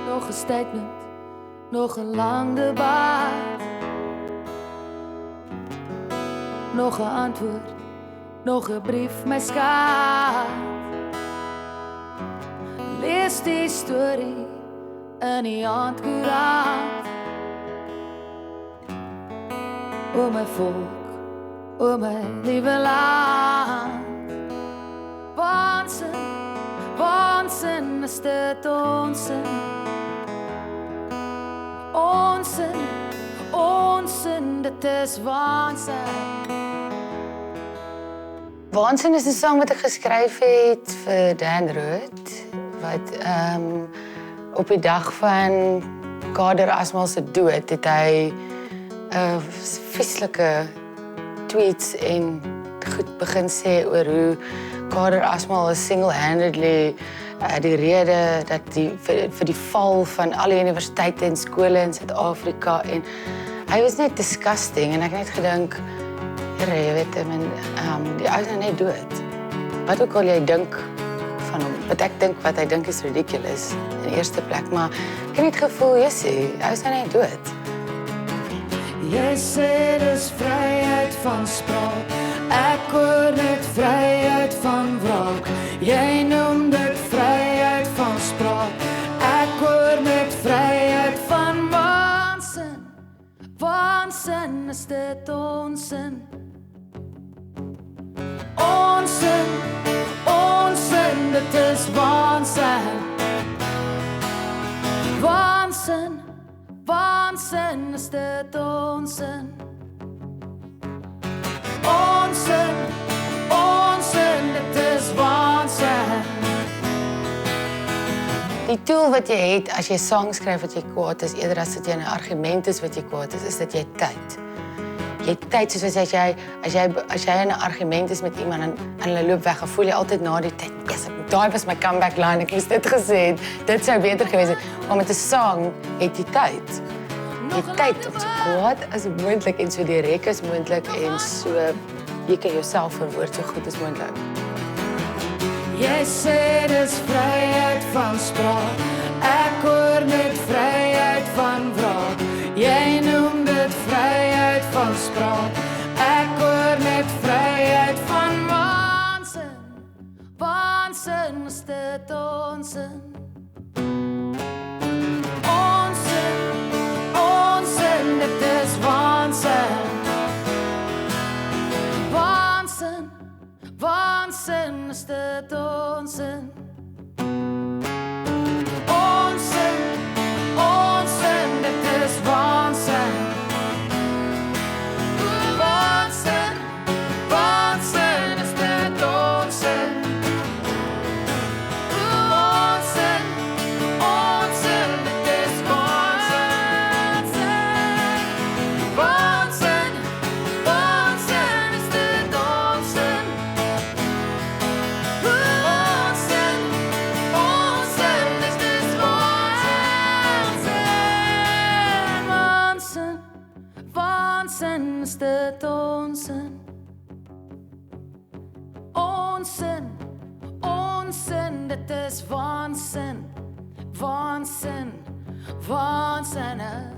Nog een statement, nog een lang debat. Nog een antwoord, nog een brief, my skaat. Lees die storie in die handkoerant. O my volk, o my liewe land. Waansin, waansin is dit onsin. Onsin, onsin, dit is waansin. Waansin is 'n sang wat ek geskryf het vir Dan Rood, wat op die dag van Kader Asmal se dood het hy vieslike tweets en goed begin sê oor hoe Kader Asmal single-handedly die rede dat vir die val van alle universiteite en skole in Suid-Afrika, en hy was net disgusting en ek het net gedink, Here, jy weet, die ou is nou net dood. Wat ook al jy dink van hom, wat ek dink wat hy dink is ridiculous in die eerste plek, maar ek het net gevoel, Jessie, hy is nou net dood. Jy sê dis vryheid van spraak, ek hoor net vryheid van wraak. Jy noem dit vryheid van spraak, ek hoor net vryheid van waansin. Waansin is dit onsin. Onsin, onsin, dit is waansin. Waansin, waansin is dit onsin. Onsin, onsin, dit is waansin. Die tool wat jy het as jy songs skryf wat jy kwaad is, eerder as dit jy 'n argument is wat jy kwaad is dat jy tyd. Jy tyd, soos as jy in 'n argument is met iemand en hulle loop weg, voel jy altyd na die tyd, yes, daai was my comeback line, ek moes dit gesê het, dit sou beter gewees het, maar met 'n song het jy tyd. Jy tyd om so kwaad as moontlik en so direk as moontlik en so, jy kan jouself verwoord so goed as moontlik. Jy sê dis vryheid van spraak, ek hoor net vryheid van wraak. Jy noem dit vryheid van spraak, ek hoor net vryheid van waansin. Waansin is dit onsin. Onsin, onsin, dit is waansin. Waansin, waansin is dit onsin. Onsin, onsin, dit is waansin. Waansin, waansin is dit onsin. Onsin, onsin, dit is waansin. Waansin, waansin is dit onsin. Onsin, onsin is dit waansin. Waansin, waansin is dit onsin. Onsin, onsin, dit is waansin. Waansin, waansinnig.